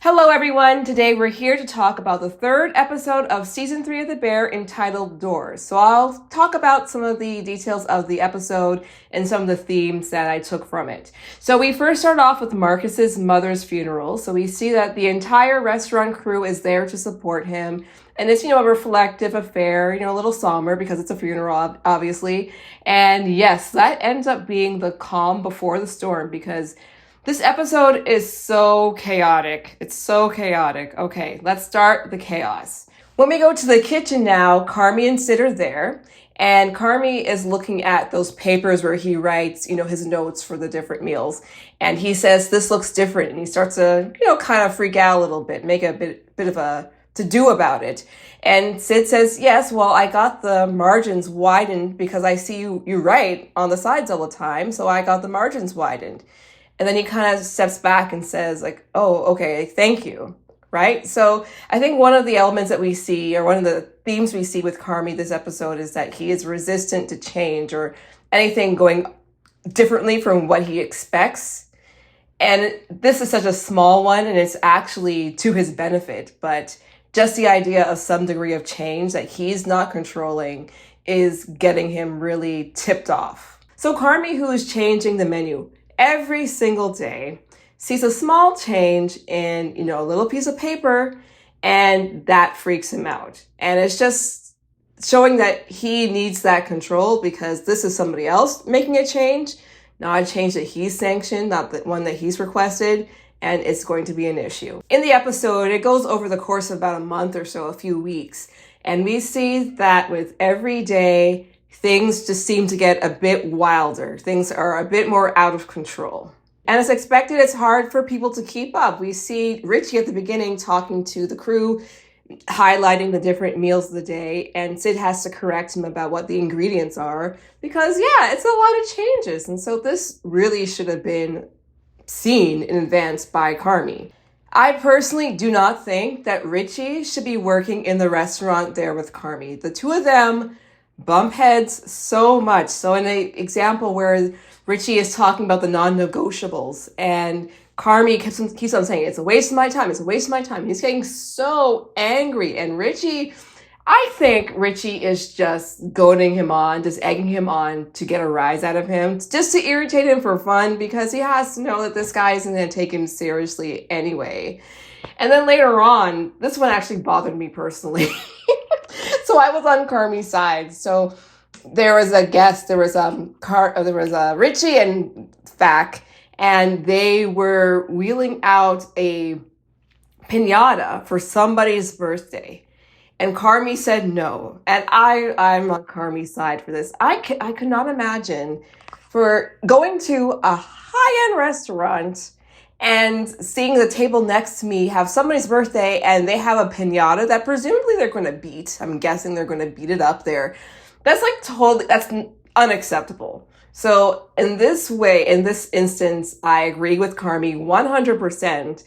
Hello everyone, today we're here to talk about the third episode of season 3 of The Bear entitled Doors. So I'll talk about some of the details of the episode and some of the themes that I took from it. So we first start off with Marcus's mother's funeral. So we see that the entire restaurant crew is there to support him. And it's, a reflective affair, a little somber because it's a funeral, obviously. And yes, that ends up being the calm before the storm because this episode is so chaotic. It's so chaotic. Okay, let's start the chaos. When we go to the kitchen now, Carmy and Sid are there. And Carmy is looking at those papers where he writes, his notes for the different meals. And he says, this looks different. And he starts to, kind of freak out a little bit, make a bit of a to-do about it. And Sid says, yes, well, I got the margins widened because I see you write on the sides all the time. So I got the margins widened. And then he kind of steps back and says oh, okay, thank you, right? So I think one of the elements that we see, or one of the themes we see with Carmy this episode, is that he is resistant to change or anything going differently from what he expects. And this is such a small one, and it's actually to his benefit. But just the idea of some degree of change that he's not controlling is getting him really tipped off. So Carmy, who is changing the menu every single day, sees a small change in, a little piece of paper, and that freaks him out. And it's just showing that he needs that control because this is somebody else making a change, not a change that he's sanctioned, not the one that he's requested, and it's going to be an issue. In the episode, it goes over the course of about a month or so, a few weeks, and we see that with every day, things just seem to get a bit wilder. Things are a bit more out of control. And as expected, it's hard for people to keep up. We see Richie at the beginning talking to the crew, highlighting the different meals of the day, and Sid has to correct him about what the ingredients are because, it's a lot of changes. And so this really should have been seen in advance by Carmy. I personally do not think that Richie should be working in the restaurant there with Carmy. The two of them bump heads so much. So in an example where Richie is talking about the non-negotiables and Carmy keeps on saying, it's a waste of my time, it's a waste of my time. He's getting so angry. And I think Richie is just goading him on, just egging him on to get a rise out of him, just to irritate him for fun because he has to know that this guy isn't going to take him seriously anyway. And then later on, this one actually bothered me personally. So I was on Carmy's side. So there was a guest, there was Richie and Fak, and they were wheeling out a pinata for somebody's birthday. And Carmy said no. And I'm on Carmy's side for this. I could not imagine for going to a high-end restaurant and seeing the table next to me have somebody's birthday and they have a pinata that presumably they're going to beat. I'm guessing they're going to beat it up there. That's that's unacceptable. So in this instance, I agree with Carmy 100%.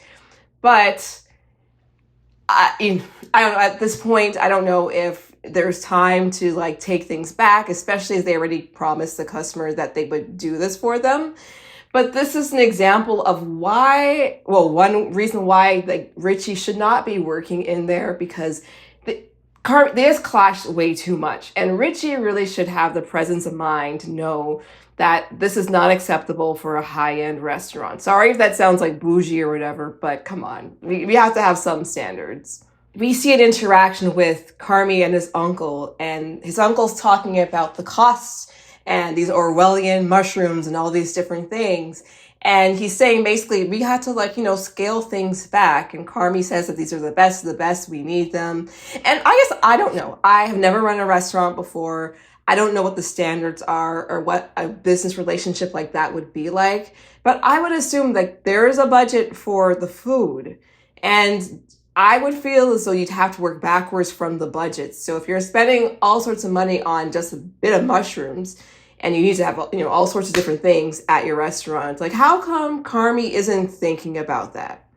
But I don't know, at this point, I don't know if there's time to take things back, especially as they already promised the customer that they would do this for them. But this is an example of one reason why Richie should not be working in there because they just clashed way too much. And Richie really should have the presence of mind to know that this is not acceptable for a high-end restaurant. Sorry if that sounds like bougie or whatever, but come on. We have to have some standards. We see an interaction with Carmy and his uncle, and his uncle's talking about the costs and these Orwellian mushrooms and all these different things. And he's saying basically we have to scale things back. And Carmy says that these are the best of the best. We need them. And I guess I don't know. I have never run a restaurant before. I don't know what the standards are or what a business relationship like that would be like. But I would assume that there is a budget for the food. And I would feel as though you'd have to work backwards from the budget. So if you're spending all sorts of money on just a bit of mushrooms and you need to have, all sorts of different things at your restaurant, how come Carmy isn't thinking about that?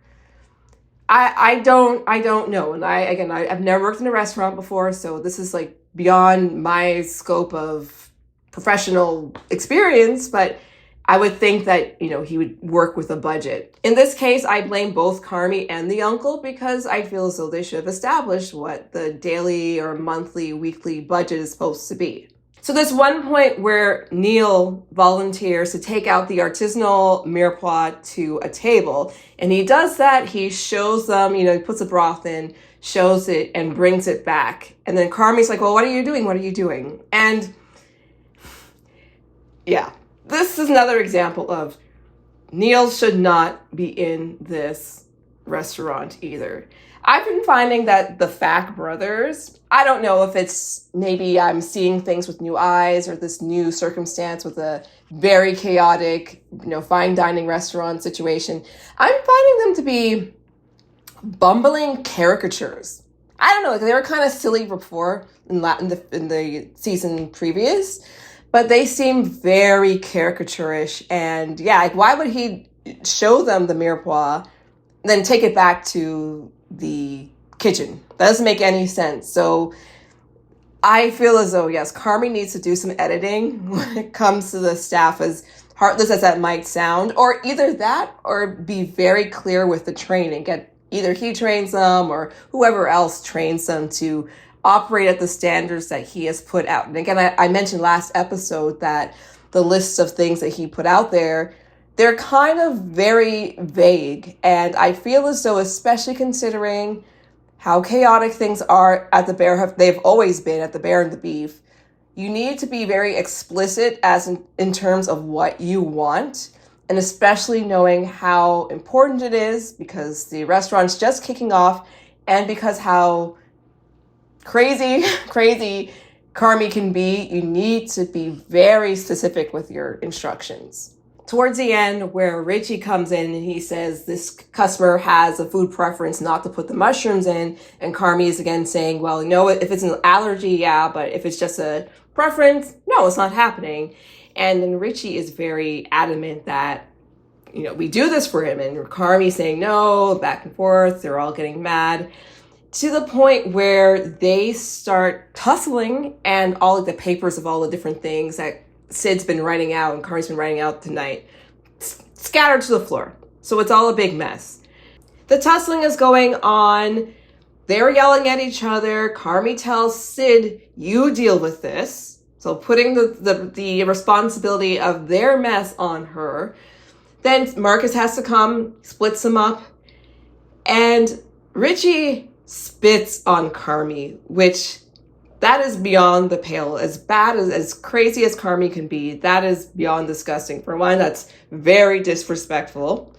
I don't know. And I've never worked in a restaurant before. So this is beyond my scope of professional experience, but I would think that, he would work with a budget. In this case, I blame both Carmy and the uncle because I feel as though they should have established what the daily or monthly, weekly budget is supposed to be. So there's one point where Neil volunteers to take out the artisanal mirepoix to a table. And he does that. He shows them, he puts the broth in, shows it, and brings it back. And then Carmy's like, well, what are you doing? What are you doing? And yeah, this is another example of Neil should not be in this restaurant either. I've been finding that the Fak Brothers, I don't know if it's maybe I'm seeing things with new eyes or this new circumstance with a very chaotic, fine dining restaurant situation. I'm finding them to be bumbling caricatures. I don't know, they were kind of silly before in the season previous, but they seem very caricaturish. And yeah, like why would he show them the mirepoix, then take it back to the kitchen? That doesn't make any sense. So I feel as though, yes, Carmy needs to do some editing when it comes to the staff, as heartless as that might sound, or either that or be very clear with the training. Either he trains them or whoever else trains them to operate at the standards that he has put out. And again, I mentioned last episode that the lists of things that he put out there, they're kind of very vague. And I feel as though, especially considering how chaotic things are at the Bear, they've always been at the Bear and the Beef, you need to be very explicit as in terms of what you want. And especially knowing how important it is because the restaurant's just kicking off and because how crazy Carmy can be, you need to be very specific with your instructions. Towards the end, where Richie comes in and he says this customer has a food preference not to put the mushrooms in, and Carmy is again saying, well, if it's an allergy, yeah, but if it's just a preference, no, it's not happening. And then Richie is very adamant that, we do this for him. And Carmy saying no, back and forth. They're all getting mad to the point where they start tussling, and all of the papers of all the different things that Sid's been writing out and Carmy's been writing out tonight scattered to the floor. So it's all a big mess. The tussling is going on. They're yelling at each other. Carmy tells Sid, you deal with this. So putting the responsibility of their mess on her. Then Marcus has to come, splits them up. And Richie spits on Carmy, which that is beyond the pale. As bad as crazy as Carmy can be, that is beyond disgusting. For one, that's very disrespectful.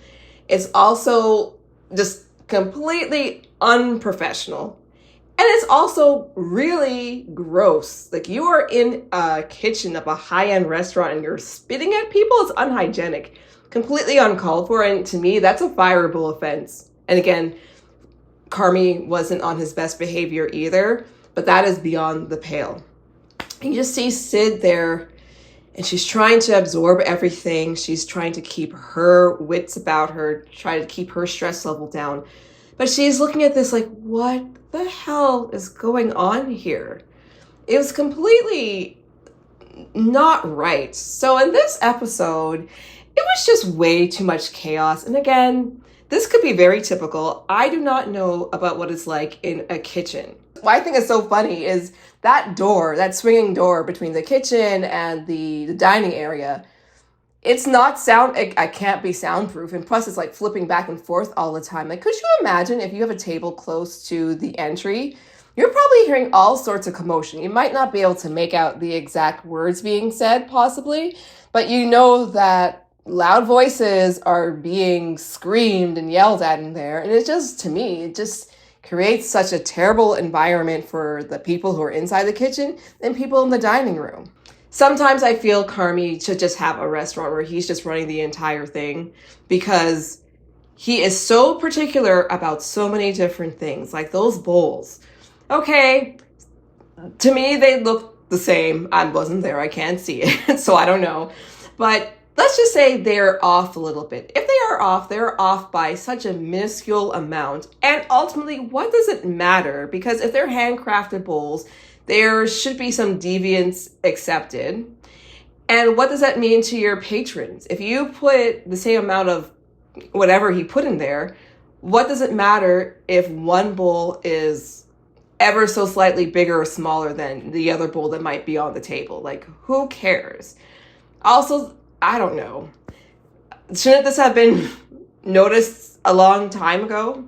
It's also just completely unprofessional. And it's also really gross. Like, you are in a kitchen of a high-end restaurant and you're spitting at people. It's unhygienic, completely uncalled for. And to me, that's a fireable offense. And again, Carmy wasn't on his best behavior either, but that is beyond the pale. You just see Sid there, and she's trying to absorb everything. She's trying to keep her wits about her, try to keep her stress level down. But she's looking at this like, what the hell is going on here? It was completely not right. So in this episode, it was just way too much chaos. And again, this could be very typical. I do not know about what it's like in a kitchen. What I think is so funny is that door, that swinging door between the kitchen and the dining area, it's not I can't be soundproof. And plus it's like flipping back and forth all the time. Like, could you imagine if you have a table close to the entry? You're probably hearing all sorts of commotion. You might not be able to make out the exact words being said, possibly, but you know that loud voices are being screamed and yelled at in there. And to me, it just creates such a terrible environment for the people who are inside the kitchen and people in the dining room. Sometimes I feel Carmy should just have a restaurant where he's just running the entire thing, because he is so particular about so many different things, like those bowls. Okay, to me, they look the same. I wasn't there. I can't see it, so I don't know. But let's just say they're off a little bit. If they are off, they're off by such a minuscule amount. And ultimately, what does it matter? Because if they're handcrafted bowls, there should be some deviance accepted. And what does that mean to your patrons? If you put the same amount of whatever he put in there, what does it matter if one bowl is ever so slightly bigger or smaller than the other bowl that might be on the table? Like, who cares? Also, I don't know. Shouldn't this have been noticed a long time ago?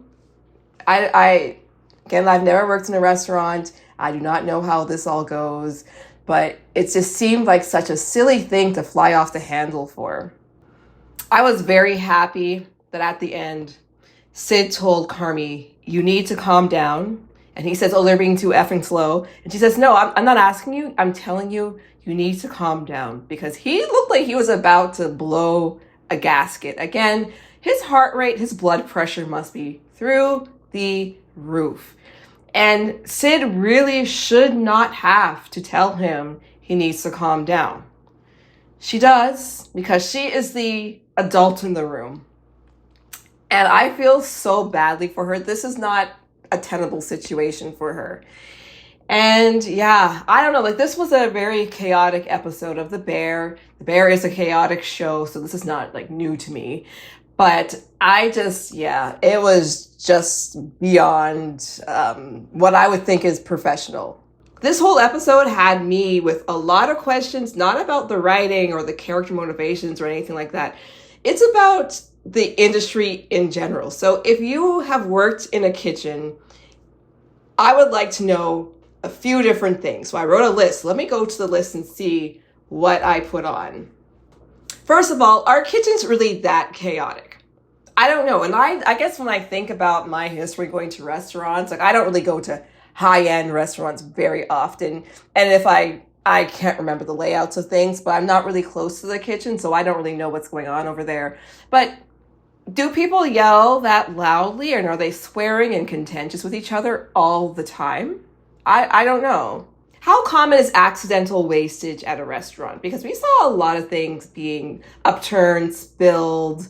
Again, I've never worked in a restaurant. I do not know how this all goes, but it just seemed like such a silly thing to fly off the handle for. I was very happy that at the end, Sid told Carmy, "You need to calm down." And he says, "Oh, they're being too effing slow." And she says, "No, I'm not asking you. I'm telling you, you need to calm down." Because he looked like he was about to blow a gasket. Again, his heart rate, his blood pressure must be through the roof. And Sid really should not have to tell him he needs to calm down. She does, because she is the adult in the room. And I feel so badly for her. This is not a tenable situation for her. And yeah, I don't know, like this was a very chaotic episode of The Bear. The Bear is a chaotic show, so this is not like new to me. But it was just beyond what I would think is professional. This whole episode had me with a lot of questions, not about the writing or the character motivations or anything like that. It's about the industry in general. So if you have worked in a kitchen, I would like to know a few different things. So I wrote a list. Let me go to the list and see what I put on. First of all, are kitchens really that chaotic? I don't know. And I guess when I think about my history going to restaurants, like I don't really go to high-end restaurants very often. And if I can't remember the layouts of things, but I'm not really close to the kitchen, so I don't really know what's going on over there. But do people yell that loudly, and are they swearing and contentious with each other all the time? I don't know. How common is accidental wastage at a restaurant? Because we saw a lot of things being upturned, spilled,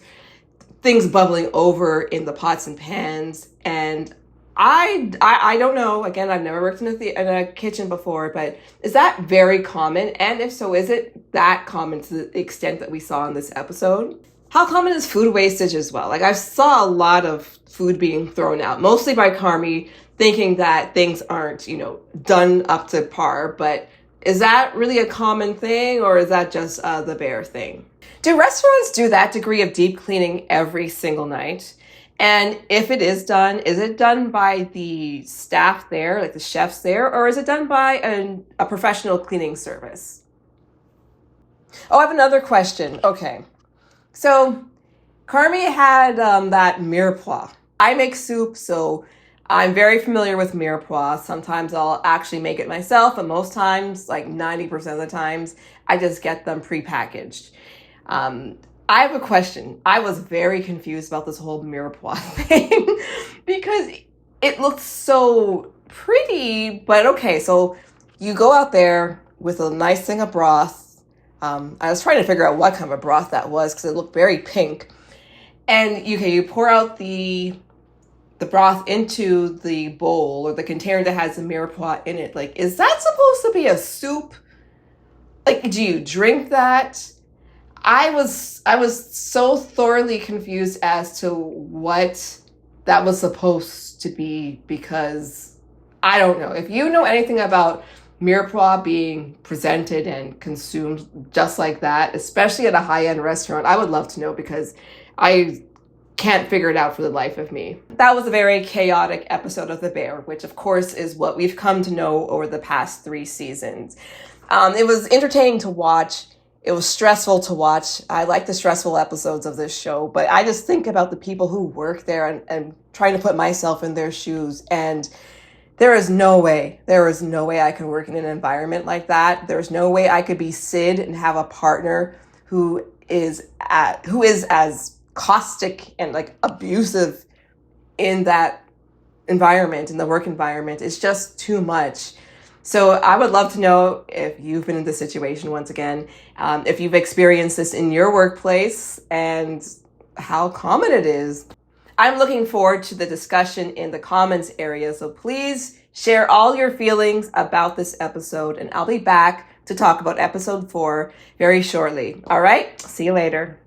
things bubbling over in the pots and pans. And I don't know. Again, I've never worked in a kitchen before, but is that very common? And if so, is it that common to the extent that we saw in this episode? How common is food wastage as well? Like I saw a lot of food being thrown out, mostly by Carmy, thinking that things aren't, done up to par. But is that really a common thing, or is that just the Bear thing? Do restaurants do that degree of deep cleaning every single night? And if it is it done by the staff there, like the chefs there, or is it done by a professional cleaning service? Oh, I have another question. Okay. So Carmy had that Mirepoix. I make soup, so I'm very familiar with Mirepoix. Sometimes I'll actually make it myself, and most times, like 90% of the times, I just get them prepackaged. I have a question. I was very confused about this whole Mirepoix thing because it looks so pretty, but okay, so you go out there with a nice thing of broth. I was trying to figure out what kind of broth that was because it looked very pink. And you pour out the broth into the bowl or the container that has the Mirepoix in it. Like, is that supposed to be a soup? Like, do you drink that? I was so thoroughly confused as to what that was supposed to be, because I don't know. If you know anything about Mirepoix being presented and consumed just like that, especially at a high-end restaurant, I would love to know, because I can't figure it out for the life of me. That was a very chaotic episode of The Bear, which of course is what we've come to know over the past 3 seasons. It was entertaining to watch. It was stressful to watch. I like the stressful episodes of this show, but I just think about the people who work there and trying to put myself in their shoes. And there is no way I could work in an environment like that. There's no way I could be Sid and have a partner who is as caustic and like abusive in that environment, in the work environment. It's just too much. So I would love to know if you've been in this situation once again, if you've experienced this in your workplace and how common it is. I'm looking forward to the discussion in the comments area. So please share all your feelings about this episode, and I'll be back to talk about episode 4 very shortly. All right, see you later.